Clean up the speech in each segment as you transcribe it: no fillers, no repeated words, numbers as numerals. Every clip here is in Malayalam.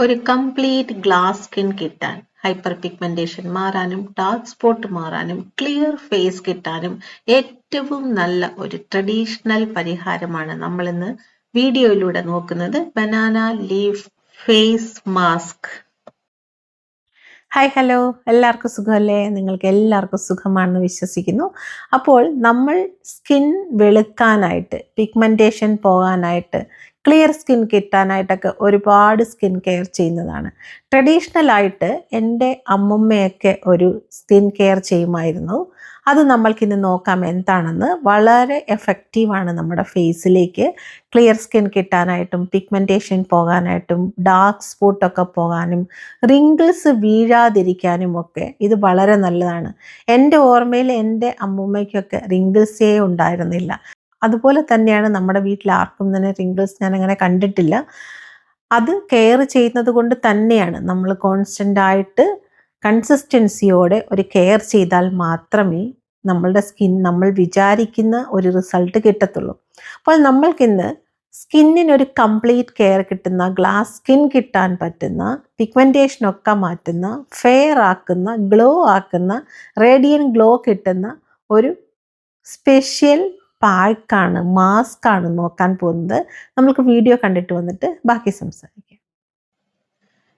ഒരു കംപ്ലീറ്റ് ഗ്ലാസ് സ്കിൻ കിട്ടാൻ, ഹൈപ്പർ പിഗ്മെന്റേഷൻ മാറാനും ഡാർക്ക് സ്പോട്ട് മാറാനും ക്ലിയർ ഫേസ് കിട്ടാനും ഏറ്റവും നല്ല ഒരു ട്രഡീഷണൽ പരിഹാരമാണ് നമ്മൾ ഇന്ന് വീഡിയോയിലൂടെ നോക്കുന്നത്. Banana leaf face mask. Hi hello, എല്ലാവർക്കും സുഖമല്ലേ? നിങ്ങൾക്ക് എല്ലാവർക്കും സുഖമാണെന്ന് വിശ്വസിക്കുന്നു. അപ്പോൾ നമ്മൾ സ്കിൻ വെളുക്കാനായിട്ട്, പിഗ്മെൻറ്റേഷൻ പോകാനായിട്ട്, ക്ലിയർ സ്കിൻ കിട്ടാനായിട്ടൊക്കെ ഒരുപാട് സ്കിൻ കെയർ ചെയ്യുന്നതാണ്. ട്രഡീഷണലായിട്ട് എൻ്റെ അമ്മമ്മയൊക്കെ ഒരു സ്കിൻ കെയർ ചെയ്യുമായിരുന്നു. അത് നമ്മൾക്കിന്ന് നോക്കാം എന്താണെന്ന്. വളരെ എഫക്റ്റീവാണ് നമ്മുടെ ഫേസിലേക്ക് ക്ലിയർ സ്കിൻ കിട്ടാനായിട്ടും പിഗ്മെൻറ്റേഷൻ പോകാനായിട്ടും ഡാർക്ക് സ്പോട്ടൊക്കെ പോകാനും റിങ്കിൾസ് വീഴാതിരിക്കാനും ഒക്കെ ഇത് വളരെ നല്ലതാണ്. എൻ്റെ ഓർമ്മയിൽ എൻ്റെ അമ്മൂമ്മയ്ക്കൊക്കെ റിങ്കിൾസേ ഉണ്ടായിരുന്നില്ല. അതുപോലെ തന്നെയാണ് നമ്മുടെ വീട്ടിൽ ആർക്കും തന്നെ റിങ്കിൾസ് ഞാൻ അങ്ങനെ കണ്ടിട്ടില്ല. അത് കെയർ ചെയ്യുന്നത് കൊണ്ട് തന്നെയാണ് നമ്മൾ കോൺസ്റ്റൻ്റായിട്ട് കൺസിസ്റ്റൻസിയോടെ ഒരു കെയർ ചെയ്താൽ മാത്രമേ നമ്മളുടെ സ്കിൻ നമ്മൾ വിചാരിക്കുന്ന ഒരു റിസൾട്ട് കിട്ടത്തുള്ളൂ. അപ്പോൾ നമ്മൾക്കിന്ന് സ്കിന്നിനൊരു കംപ്ലീറ്റ് കെയർ കിട്ടുന്ന, ഗ്ലാസ് സ്കിൻ കിട്ടാൻ പറ്റുന്ന, പിഗ്മെൻറ്റേഷനൊക്കെ മാറ്റുന്ന, ഫെയർ ആക്കുന്ന, ഗ്ലോ ആക്കുന്ന, റേഡിയൻ ഗ്ലോ കിട്ടുന്ന ഒരു സ്പെഷ്യൽ പായ്ക്കാണ്, മാസ്കാണ് നോക്കാൻ പോകുന്നത്. നമുക്ക് വീഡിയോ കണ്ടിട്ട് വന്നിട്ട് ബാക്കി സംസാരിക്കാം.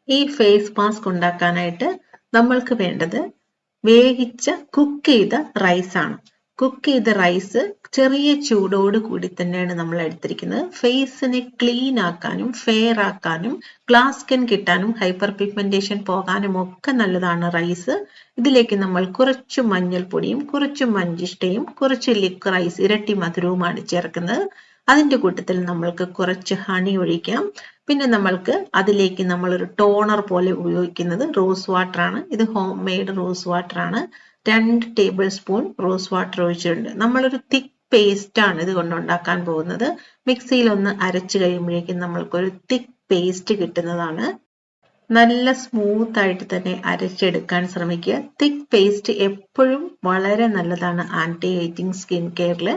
ഈ ഫേസ് മാസ്ക് ഉണ്ടാക്കാനായിട്ട് നമ്മൾക്ക് വേണ്ടത് വേവിച്ച കുക്ക് ചെയ്ത റൈസാണ്. കുക്ക് ചെയ്ത റൈസ് ചെറിയ ചൂടോട് കൂടി തന്നെയാണ് നമ്മൾ എടുത്തിരിക്കുന്നത്. ഫേസിനെ ക്ലീൻ ആക്കാനും ഫെയർ ആക്കാനും ഗ്ലാസ് സ്കിൻ കിട്ടാനും ഹൈപ്പർ പിഗ്മെന്റേഷൻ പോകാനും ഒക്കെ നല്ലതാണ് റൈസ്. ഇതിലേക്ക് നമ്മൾ കുറച്ച് മഞ്ഞൾപ്പൊടിയും കുറച്ച് മഞ്ചിഷ്ടയും കുറച്ച് ലിക്വറൈസ് ഇരട്ടി മധുരവുമാണ് ചേർക്കുന്നത്. അതിൻ്റെ കൂട്ടത്തിൽ നമ്മൾക്ക് കുറച്ച് ഹണി ഒഴിക്കാം. പിന്നെ നമ്മൾക്ക് അതിലേക്ക് നമ്മളൊരു ടോണർ പോലെ ഉപയോഗിക്കുന്നത് റോസ് വാട്ടർ ആണ്. ഇത് ഹോം മെയ്ഡ് റോസ് വാട്ടർ ആണ്. 2 ടേബിൾ സ്പൂൺ റോസ് വാട്ടർ ഒഴിച്ചിട്ടുണ്ട്. നമ്മളൊരു തിക്ക് പേസ്റ്റ് ആണ് ഇത് കൊണ്ട് ഉണ്ടാക്കാൻ പോകുന്നത്. മിക്സിയിൽ ഒന്ന് അരച്ചു കഴിയുമ്പോഴേക്കും നമ്മൾക്കൊരു തിക്ക് പേസ്റ്റ് കിട്ടുന്നതാണ്. നല്ല സ്മൂത്ത് ആയിട്ട് തന്നെ അരച്ചെടുക്കാൻ ശ്രമിക്കുക. തിക്ക് പേസ്റ്റ് എപ്പോഴും വളരെ നല്ലതാണ് ആന്റി ഏജിങ് സ്കിൻ കെയറിൽ.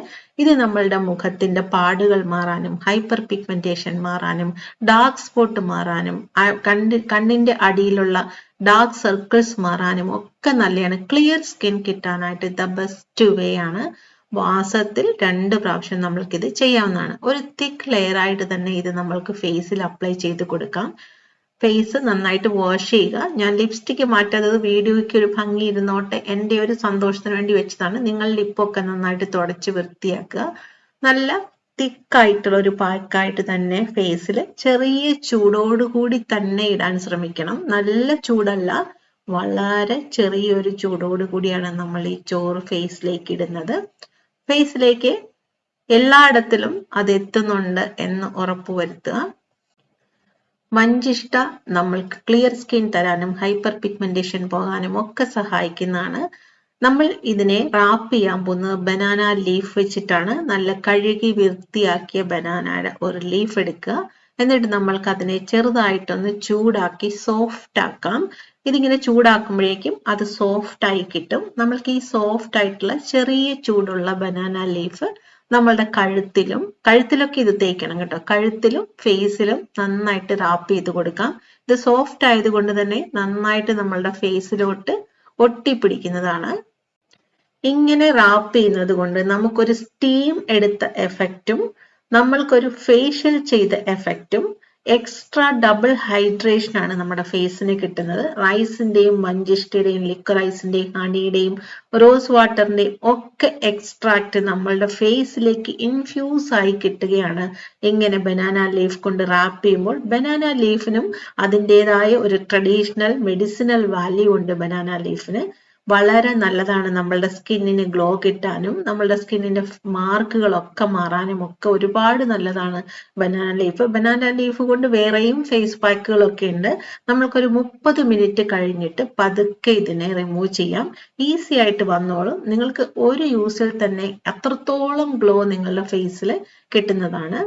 ഇത് നമ്മളുടെ മുഖത്തിന്റെ പാടുകൾ മാറാനും ഹൈപ്പർ പിഗ്മെന്റേഷൻ മാറാനും ഡാർക്ക് സ്പോട്ട് മാറാനും കണ്ണിന്റെ അടിയിലുള്ള ഡാർക്ക് സർക്കിൾസ് മാറാനും ഒക്കെ നല്ലതാണ്. ക്ലിയർ സ്കിൻ കിട്ടാനായിട്ട് ദ ബെസ്റ്റ് വേ ആണ്. മാസത്തിൽ 2 പ്രാവശ്യം നമ്മൾക്കിത് ചെയ്യാവുന്നതാണ്. ഒരു തിക്ക് ലെയർ ആയിട്ട് തന്നെ ഇത് നമ്മൾക്ക് ഫേസിൽ അപ്ലൈ ചെയ്ത് കൊടുക്കാം. ഫേസ് നന്നായിട്ട് വാഷ് ചെയ്യുക. ഞാൻ ലിപ്സ്റ്റിക് മാറ്റാത്തത് വീഡിയോയ്ക്ക് ഒരു ഭംഗി ഇരുന്നോട്ടെ, എൻ്റെ ഒരു സന്തോഷത്തിന് വേണ്ടി വെച്ചതാണ്. നിങ്ങൾ ലിപ്പൊക്കെ നന്നായിട്ട് തുടച്ച് വൃത്തിയാക്കുക. നല്ല തിക്കായിട്ടുള്ള ഒരു പാക്കായിട്ട് തന്നെ ഫേസിൽ ചെറിയ ചൂടോടുകൂടി തന്നെ ഇടാൻ ശ്രമിക്കണം. നല്ല ചൂടല്ല, വളരെ ചെറിയൊരു ചൂടോട് കൂടിയാണ് നമ്മൾ ഈ ചോറ് ഫേസിലേക്ക് ഇടുന്നത്. ഫേസിലേക്ക് എല്ലായിടത്തിലും അത് എത്തുന്നുണ്ട് എന്ന് ഉറപ്പുവരുത്തുക. മഞ്ചിഷ്ട നമ്മൾക്ക് ക്ലിയർ സ്കിൻ തരാനും ഹൈപ്പർ പിഗ്മെന്റേഷൻ പോകാനും ഒക്കെ സഹായിക്കുന്നതാണ്. നമ്മൾ ഇതിനെ റാപ്പ് ചെയ്യാൻ പോകുന്നത് ബനാന ലീഫ് വെച്ചിട്ടാണ്. നല്ല കഴുകി വൃത്തിയാക്കിയ ബനാനയുടെ ഒരു ലീഫ് എടുക്കുക. എന്നിട്ട് നമ്മൾക്ക് അതിനെ ചെറുതായിട്ടൊന്ന് ചൂടാക്കി സോഫ്റ്റ് ആക്കാം. ഇതിങ്ങനെ ചൂടാക്കുമ്പോഴേക്കും അത് സോഫ്റ്റ് ആയി കിട്ടും. നമ്മൾക്ക് ഈ സോഫ്റ്റ് ആയിട്ടുള്ള ചെറിയ ചൂടുള്ള ബനാന ലീഫ് നമ്മളുടെ കഴുത്തിലൊക്കെ ഇത് തേക്കണം കേട്ടോ. കഴുത്തിലും ഫേസിലും നന്നായിട്ട് റാപ്പ് ചെയ്ത് കൊടുക്കാം. ഇത് സോഫ്റ്റ് ആയതുകൊണ്ട് തന്നെ നന്നായിട്ട് നമ്മളുടെ ഫേസിലോട്ട് ഒട്ടിപ്പിടിക്കുന്നതാണ്. ഇങ്ങനെ റാപ്പ് ചെയ്യുന്നത് കൊണ്ട് നമുക്കൊരു സ്റ്റീം എടുത്ത എഫക്റ്റും നമ്മൾക്കൊരു ഫേഷ്യൽ ചെയ്ത എഫക്റ്റും എക്സ്ട്രാ ഡബിൾ ഹൈഡ്രേഷൻ ആണ് നമ്മുടെ ഫേസിന് കിട്ടുന്നത്. റൈസിന്റെയും മഞ്ചിഷ്ടയുടെയും ലിക്വറൈസിന്റെയും ഹണിയുടെയും റോസ് വാട്ടറിന്റെയും ഒക്കെ എക്സ്ട്രാക്ട് നമ്മളുടെ ഫേസിലേക്ക് ഇൻഫ്യൂസ് ആയി കിട്ടുകയാണ് ഇങ്ങനെ ബനാന ലീഫ് കൊണ്ട് റാപ്പ് ചെയ്യുമ്പോൾ. ബനാന ലീഫിനും അതിൻ്റെതായ ഒരു ട്രഡീഷണൽ മെഡിസിനൽ വാല്യൂ ഉണ്ട്. ബനാന ലീഫിന് വളരെ നല്ലതാണ് നമ്മളുടെ സ്കിന്നിന് ഗ്ലോ കിട്ടാനും നമ്മളുടെ സ്കിന്നിന്റെ മാർക്കുകളൊക്കെ മാറാനും ഒക്കെ ഒരുപാട് നല്ലതാണ് ബനാന ലീഫ്. ബനാന ലീഫ് കൊണ്ട് വേറെയും ഫേസ് പാക്കുകളൊക്കെ ഉണ്ട്. നമ്മൾക്കൊരു 30 മിനിറ്റ് കഴിഞ്ഞിട്ട് പതുക്കെ ഇതിനെ റിമൂവ് ചെയ്യാം. ഈസി ആയിട്ട് വന്നോളും. നിങ്ങൾക്ക് ഒരു യൂസിൽ തന്നെ അത്രത്തോളം ഗ്ലോ നിങ്ങളുടെ ഫേസിൽ കിട്ടുന്നതാണ്.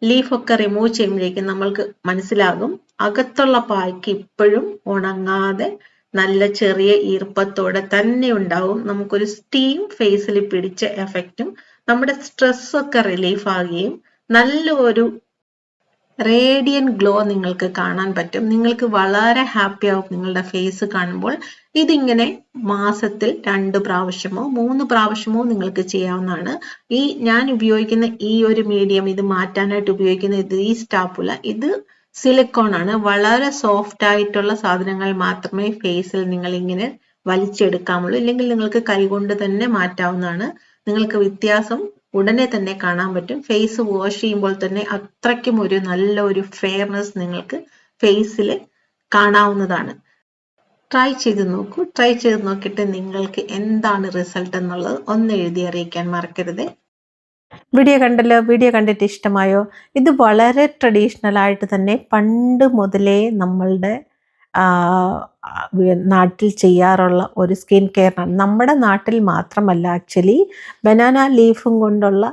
ലീഫൊക്കെ റിമൂവ് ചെയ്യുമ്പോഴേക്കും നമ്മൾക്ക് മനസ്സിലാകും അകത്തുള്ള പായ്ക്ക് ഇപ്പോഴും ഉണങ്ങാതെ നല്ല ചെറിയ ഈർപ്പത്തോടെ തന്നെ ഉണ്ടാവും. നമുക്കൊരു സ്റ്റീം ഫേസിൽ പിടിച്ച എഫക്റ്റും നമ്മുടെ സ്ട്രെസ് ഒക്കെ റിലീഫ് ആകുകയും നല്ല ഒരു റേഡിയന്റ് ഗ്ലോ നിങ്ങൾക്ക് കാണാൻ പറ്റും. നിങ്ങൾക്ക് വളരെ ഹാപ്പി ആവും നിങ്ങളുടെ ഫേസ് കാണുമ്പോൾ. ഇതിങ്ങനെ മാസത്തിൽ 2 പ്രാവശ്യമോ 3 പ്രാവശ്യമോ നിങ്ങൾക്ക് ചെയ്യാവുന്നതാണ്. ഞാൻ ഉപയോഗിക്കുന്ന ഈ ഒരു മീഡിയം, ഇത് മാറ്റാനായിട്ട് ഉപയോഗിക്കുന്ന ഈ സ്റ്റാപ്പുല, ഇത് സിലിക്കോൺ ആണ്. വളരെ സോഫ്റ്റ് ആയിട്ടുള്ള സാധനങ്ങൾ മാത്രമേ ഫേസിൽ നിങ്ങൾ ഇങ്ങനെ വലിച്ചെടുക്കാമുള്ളൂ. ഇല്ലെങ്കിൽ നിങ്ങൾക്ക് കൈകൊണ്ട് തന്നെ മാറ്റാവുന്നതാണ്. നിങ്ങൾക്ക് വ്യത്യാസം ഉടനെ തന്നെ കാണാൻ പറ്റും. ഫേസ് വാഷ് ചെയ്യുമ്പോൾ തന്നെ അത്രയ്ക്കും ഒരു നല്ല ഒരു ഫെയർനെസ് നിങ്ങൾക്ക് ഫേസിൽ കാണാവുന്നതാണ്. ട്രൈ ചെയ്ത് നോക്കൂ. ട്രൈ ചെയ്ത് നോക്കിയിട്ട് നിങ്ങൾക്ക് എന്താണ് റിസൾട്ട് എന്നുള്ളത് ഒന്ന് എഴുതി അറിയിക്കാൻ മറക്കരുത്. വീഡിയോ കണ്ടല്ലോ, വീഡിയോ കണ്ടിട്ട് ഇഷ്ടമായോ? ഇത് വളരെ ട്രഡീഷണൽ ആയിട്ട് തന്നെ പണ്ട് മുതലേ നമ്മളുടെ നാട്ടിൽ ചെയ്യാറുള്ള ഒരു സ്കിൻ കെയറാണ്. നമ്മുടെ നാട്ടിൽ മാത്രമല്ല, ആക്ച്വലി ബനാന ലീഫും കൊണ്ടുള്ള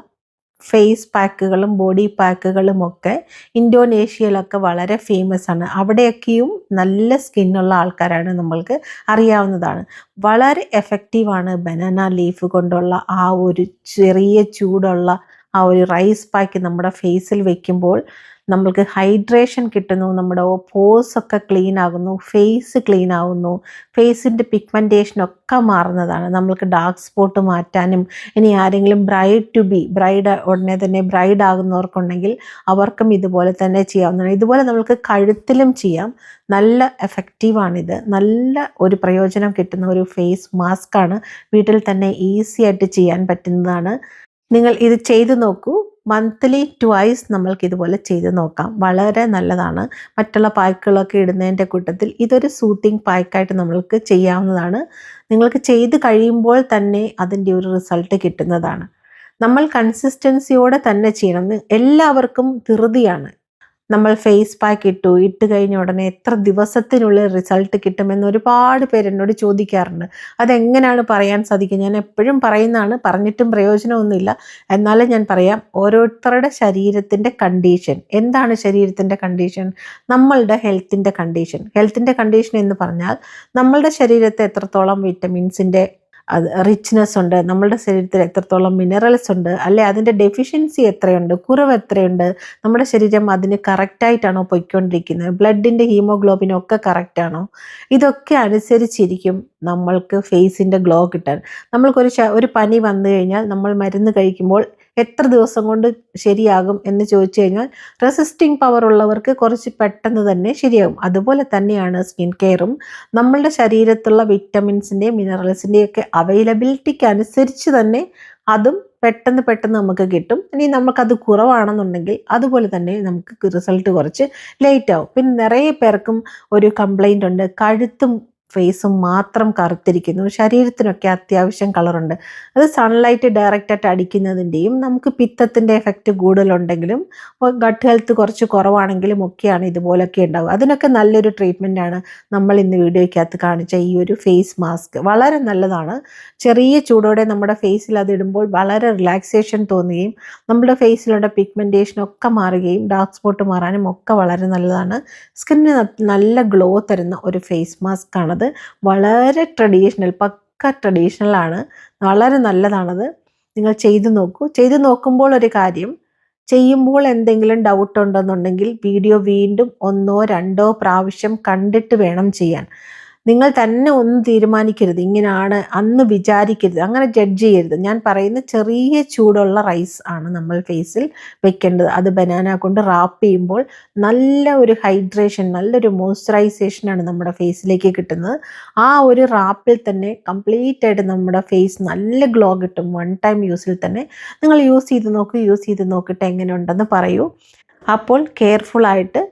ഫേസ് പാക്കുകളും ബോഡി പാക്കുകളും ഒക്കെ ഇന്തോനേഷ്യയിലൊക്കെ വളരെ ഫേമസ് ആണ്. അവിടെയൊക്കെയും നല്ല സ്കിന്നുള്ള ആൾക്കാരാണ്, നമ്മൾക്ക് അറിയാവുന്നതാണ്. വളരെ എഫക്റ്റീവാണ് ബനാന ലീഫ് കൊണ്ടുള്ള ആ ഒരു ചെറിയ ചൂടുള്ള ആ ഒരു റൈസ് പാക്ക് നമ്മുടെ ഫേസിൽ വെക്കുമ്പോൾ നമ്മൾക്ക് ഹൈഡ്രേഷൻ കിട്ടുന്നു, നമ്മുടെ പോസ് ഒക്കെ ക്ലീൻ ആകുന്നു, ഫേസ് ക്ലീൻ ആകുന്നു, ഫേസിൻ്റെ പിഗ്മെൻറ്റേഷൻ ഒക്കെ മാറുന്നതാണ്. നമ്മൾക്ക് ഡാർക്ക് സ്പോട്ട് മാറ്റാനും, ഇനി ആരെങ്കിലും ബ്രൈഡ് ഉടനെ തന്നെ ബ്രൈഡ് ആകുന്നവർക്കുണ്ടെങ്കിൽ അവർക്കും ഇതുപോലെ തന്നെ ചെയ്യാവുന്നതാണ്. ഇതുപോലെ നമ്മൾക്ക് കഴുത്തിലും ചെയ്യാം. നല്ല എഫക്റ്റീവാണിത്. നല്ല ഒരു പ്രയോജനം കിട്ടുന്ന ഒരു ഫേസ് മാസ്കാണ്. വീട്ടിൽ തന്നെ ഈസി ആയിട്ട് ചെയ്യാൻ പറ്റുന്നതാണ്. നിങ്ങൾ ഇത് ചെയ്തു നോക്കൂ. മന്ത്ലി ട്വൈസ് നമ്മൾക്ക് ഇതുപോലെ ചെയ്ത് നോക്കാം. വളരെ നല്ലതാണ്. മറ്റുള്ള പാക്കുകളൊക്കെ ഇടുന്നതിൻ്റെ കൂട്ടത്തിൽ ഇതൊരു സൂത്തിങ് പാക്കായിട്ട് നമ്മൾക്ക് ചെയ്യാവുന്നതാണ്. നിങ്ങൾക്ക് ചെയ്ത് കഴിയുമ്പോൾ തന്നെ അതിൻ്റെ ഒരു റിസൾട്ട് കിട്ടുന്നതാണ്. നമ്മൾ കൺസിസ്റ്റൻസിയോടെ തന്നെ ചെയ്യണം. എല്ലാവർക്കും ധൃതിയാണ്. നമ്മൾ ഫേസ് പാക്ക് ഇട്ട് കഴിഞ്ഞ ഉടനെ എത്ര ദിവസത്തിനുള്ളിൽ റിസൾട്ട് കിട്ടുമെന്ന് ഒരുപാട് പേര് എന്നോട് ചോദിക്കാറുണ്ട്. അതെങ്ങനെയാണ് പറയാൻ സാധിക്കുക? ഞാൻ എപ്പോഴും പറയുന്നതാണ്, പറഞ്ഞിട്ടും പ്രയോജനമൊന്നുമില്ല. എന്നാലും ഞാൻ പറയാം, ഓരോരുത്തരുടെ ശരീരത്തിൻ്റെ കണ്ടീഷൻ എന്താണ്? ശരീരത്തിൻ്റെ കണ്ടീഷൻ നമ്മളുടെ ഹെൽത്തിൻ്റെ കണ്ടീഷൻ എന്ന് പറഞ്ഞാൽ നമ്മളുടെ ശരീരത്തെ എത്രത്തോളം വിറ്റമിൻസിൻ്റെ റിച്ച്നെസ് ഉണ്ട്, നമ്മളുടെ ശരീരത്തിൽ എത്രത്തോളം മിനറൽസ് ഉണ്ട്, അല്ലെ അതിൻ്റെ ഡെഫിഷ്യൻസി എത്രയുണ്ട്, കുറവ് എത്രയുണ്ട്, നമ്മുടെ ശരീരം അതിന് കറക്റ്റായിട്ടാണോ പൊയ്ക്കൊണ്ടിരിക്കുന്നത്, ബ്ലഡിൻ്റെ ഹീമോഗ്ലോബിനും ഒക്കെ കറക്റ്റാണോ, ഇതൊക്കെ അനുസരിച്ചിരിക്കും നമ്മൾക്ക് ഫേസിൻ്റെ ഗ്ലോ കിട്ടാൻ. നമ്മൾക്കൊരു പനി വന്നു കഴിഞ്ഞാൽ നമ്മൾ മരുന്ന് കഴിക്കുമ്പോൾ എത്ര ദിവസം കൊണ്ട് ശരിയാകും എന്ന് ചോദിച്ചു കഴിഞ്ഞാൽ റെസിസ്റ്റിംഗ് പവർ ഉള്ളവർക്ക് കുറച്ച് പെട്ടെന്ന് തന്നെ ശരിയാകും. അതുപോലെ തന്നെയാണ് സ്കിൻ കെയറും. നമ്മളുടെ ശരീരത്തുള്ള വിറ്റമിൻസിൻ്റെയും മിനറൽസിൻ്റെയും ഒക്കെ അവൈലബിലിറ്റിക്ക് അനുസരിച്ച് തന്നെ അതും പെട്ടെന്ന് നമുക്ക് കിട്ടും. ഇനി നമുക്കത് കുറവാണെന്നുണ്ടെങ്കിൽ അതുപോലെ തന്നെ നമുക്ക് റിസൾട്ട് കുറച്ച് ലേറ്റ് ആവും. പിന്നെ നിറയെ പേർക്കും ഒരു കംപ്ലൈൻ്റ് ഉണ്ട്, കഴുത്തും ഫേസും മാത്രം കറുത്തിരിക്കുന്നു. ശരീരത്തിനൊക്കെ അത്യാവശ്യം കളറുണ്ട്. അത് സൺലൈറ്റ് ഡയറക്റ്റായിട്ട് അടിക്കുന്നതിൻ്റെയും നമുക്ക് പിത്തത്തിൻ്റെ എഫക്റ്റ് കൂടുതലുണ്ടെങ്കിലും ഗട്ട് ഹെൽത്ത് കുറച്ച് കുറവാണെങ്കിലും ഒക്കെയാണ് ഇതുപോലൊക്കെ ഉണ്ടാവുക. അതിനൊക്കെ നല്ലൊരു ട്രീറ്റ്മെൻറ്റാണ് നമ്മൾ ഇന്ന് വീഡിയോയ്ക്കകത്ത് കാണിച്ച ഈ ഒരു ഫേസ് മാസ്ക്. വളരെ നല്ലതാണ്. ചെറിയ ചൂടോടെ നമ്മുടെ ഫേസിൽ അതിടുമ്പോൾ വളരെ റിലാക്സേഷൻ തോന്നുകയും നമ്മുടെ ഫേസിലുള്ള പിഗ്മെൻറ്റേഷനൊക്കെ മാറുകയും ഡാർക്ക് സ്പോട്ട് മാറാനും ഒക്കെ വളരെ നല്ലതാണ്. സ്കിന്നിന് നല്ല ഗ്ലോ തരുന്ന ഒരു ഫേസ് മാസ്ക് ആണത്. വളരെ പക്ക ട്രഡീഷണലാണ്. വളരെ നല്ലതാണത്. നിങ്ങൾ ചെയ്തു നോക്കൂ. ചെയ്തു നോക്കുമ്പോൾ ഒരു കാര്യം, ചെയ്യുമ്പോൾ എന്തെങ്കിലും ഡൗട്ട് ഉണ്ടെന്നുണ്ടെങ്കിൽ വീഡിയോ വീണ്ടും 1 2 പ്രാവശ്യം കണ്ടിട്ട് വേണം ചെയ്യാൻ. നിങ്ങൾ തന്നെ ഒന്നും തീരുമാനിക്കരുത്, ഇങ്ങനെയാണ് അന്ന് വിചാരിക്കരുത്, അങ്ങനെ ജഡ്ജ് ചെയ്യരുത്. ഞാൻ പറയുന്ന ചെറിയ ചൂടുള്ള റൈസ് ആണ് നമ്മൾ ഫേസിൽ വെക്കേണ്ടത്. അത് ബനാന കൊണ്ട് റാപ്പ് ചെയ്യുമ്പോൾ നല്ല ഒരു ഹൈഡ്രേഷൻ, നല്ലൊരു മോയ്സ്ചറൈസേഷനാണ് നമ്മുടെ ഫേസിലേക്ക് കിട്ടുന്നത്. ആ ഒരു റാപ്പിൽ തന്നെ കംപ്ലീറ്റ് ആയിട്ട് നമ്മുടെ ഫേസ് നല്ല ഗ്ലോ കിട്ടും. 1 ടൈം യൂസിൽ തന്നെ. നിങ്ങൾ യൂസ് ചെയ്ത് നോക്കിയിട്ട് എങ്ങനെ ഉണ്ടെന്ന് പറയൂ. അപ്പോൾ കെയർഫുള്ളായിട്ട്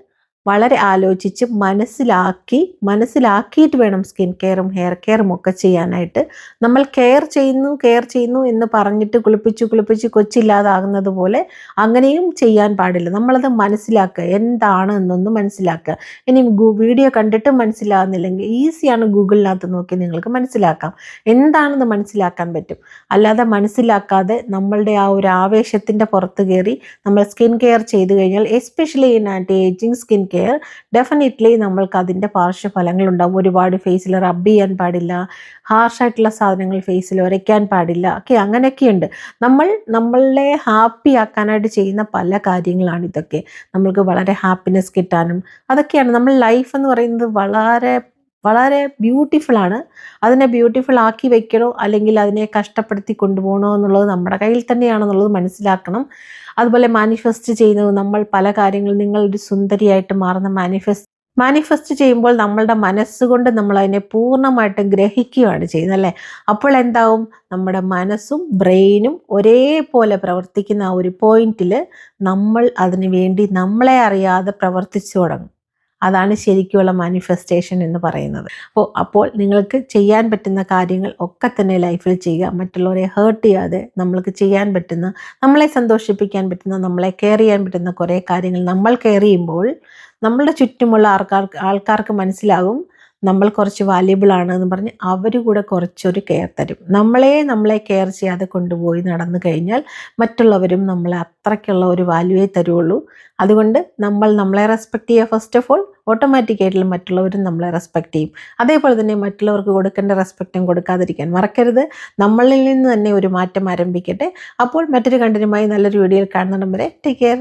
വളരെ ആലോചിച്ച് മനസ്സിലാക്കിയിട്ട് വേണം സ്കിൻ കെയറും ഹെയർ കെയറും ഒക്കെ ചെയ്യാനായിട്ട്. നമ്മൾ കെയർ ചെയ്യുന്നു എന്ന് പറഞ്ഞിട്ട് കുളിപ്പിച്ച് കൊച്ചില്ലാതാകുന്നത് പോലെ അങ്ങനെയും ചെയ്യാൻ പാടില്ല. നമ്മളത് മനസ്സിലാക്കുക, എന്താണ് എന്നൊന്ന് മനസ്സിലാക്കുക. ഇനി വീഡിയോ കണ്ടിട്ട് മനസ്സിലാകുന്നില്ലെങ്കിൽ ഈസിയാണ്, ഗൂഗിളിനകത്ത് നോക്കി നിങ്ങൾക്ക് മനസ്സിലാക്കാം. എന്താണെന്ന് മനസ്സിലാക്കാൻ പറ്റും. അല്ലാതെ മനസ്സിലാക്കാതെ നമ്മളുടെ ആ ഒരു ആവേശത്തിൻ്റെ പുറത്ത് കയറി നമ്മൾ സ്കിൻ കെയർ ചെയ്ത് കഴിഞ്ഞാൽ, especially in anti ageing skin care, definitely നമ്മൾക്ക് അതിൻ്റെ പാർശ്വഫലങ്ങളുണ്ടാവും. ഒരുപാട് ഫേസിൽ റബ്ബ് ചെയ്യാൻ പാടില്ല, ഹാർഷായിട്ടുള്ള സാധനങ്ങൾ ഫേസിൽ ഉരയ്ക്കാൻ പാടില്ല, ഓക്കെ, അങ്ങനെയൊക്കെയുണ്ട്. നമ്മളെ ഹാപ്പി ആക്കാനായിട്ട് ചെയ്യുന്ന പല കാര്യങ്ങളാണ് ഇതൊക്കെ. നമ്മൾക്ക് വളരെ ഹാപ്പിനെസ് കിട്ടാനും അതൊക്കെയാണ്. നമ്മൾ ലൈഫ് എന്ന് പറയുന്നത് വളരെ വളരെ ബ്യൂട്ടിഫുൾ ആണ്. അതിനെ ബ്യൂട്ടിഫുൾ ആക്കി വെക്കണോ അല്ലെങ്കിൽ അതിനെ കഷ്ടപ്പെടുത്തി കൊണ്ടുപോകണോ എന്നുള്ളത് നമ്മുടെ കയ്യിൽ തന്നെയാണെന്നുള്ളത് മനസ്സിലാക്കണം. അതുപോലെ മാനിഫെസ്റ്റ് ചെയ്യുന്നത് നമ്മൾ പല കാര്യങ്ങളും, നിങ്ങളൊരു സുന്ദരിയായിട്ട് മാറുന്ന മാനിഫെസ്റ്റ് ചെയ്യുമ്പോൾ നമ്മളുടെ മനസ്സുകൊണ്ട് നമ്മൾ അതിനെ പൂർണ്ണമായിട്ടും ഗ്രഹിക്കുകയാണ് ചെയ്യുന്നത്, അല്ലേ? അപ്പോൾ എന്താവും, നമ്മുടെ മനസ്സും ബ്രെയിനും ഒരേപോലെ പ്രവർത്തിക്കുന്ന ആ ഒരു പോയിന്റിൽ നമ്മൾ അതിനു വേണ്ടി നമ്മളെ അറിയാതെ പ്രവർത്തിച്ചു തുടങ്ങും. അതാണ് ശരിക്കുള്ള മാനിഫെസ്റ്റേഷൻ എന്ന് പറയുന്നത്. അപ്പോൾ നിങ്ങൾക്ക് ചെയ്യാൻ പറ്റുന്ന കാര്യങ്ങൾ ഒക്കെ തന്നെ ലൈഫിൽ ചെയ്യുക. മറ്റുള്ളവരെ ഹേർട്ട് ചെയ്യാതെ നമ്മൾക്ക് ചെയ്യാൻ പറ്റുന്ന, നമ്മളെ സന്തോഷിപ്പിക്കാൻ പറ്റുന്ന, നമ്മളെ കെയർ ചെയ്യാൻ പറ്റുന്ന കുറേ കാര്യങ്ങൾ നമ്മൾ കെയർ ചെയ്യുമ്പോൾ നമ്മളുടെ ചുറ്റുമുള്ള ആൾക്കാർക്ക് മനസ്സിലാകും നമ്മൾ കുറച്ച് വാല്യബിൾ ആണ് എന്ന് പറഞ്ഞ് അവർ കൂടെ കുറച്ചൊരു കെയർ തരും. നമ്മളെ കെയർ ചെയ്യാതെ കൊണ്ടുപോയി നടന്നു കഴിഞ്ഞാൽ മറ്റുള്ളവരും നമ്മളെ അത്രയ്ക്കുള്ള ഒരു വാല്യൂവേ തരുള്ളൂ. അതുകൊണ്ട് നമ്മളെ റെസ്പെക്റ്റ് ചെയ്യുക. ഫസ്റ്റ് ഓഫ് ഓൾ ഓട്ടോമാറ്റിക്കായിട്ടുള്ള മറ്റുള്ളവരും നമ്മളെ റെസ്പെക്റ്റ് ചെയ്യും. അതേപോലെ തന്നെ മറ്റുള്ളവർക്ക് കൊടുക്കേണ്ട റെസ്പെക്റ്റും കൊടുക്കാതിരിക്കാൻ മറക്കരുത്. നമ്മളിൽ നിന്ന് തന്നെ ഒരു മാറ്റം ആരംഭിക്കട്ടെ. അപ്പോൾ മറ്റൊരു കണ്ടന്റുമായി നല്ലൊരു വീഡിയോയിൽ കാണുന്നിടം വരെ ടേക്ക് കെയർ.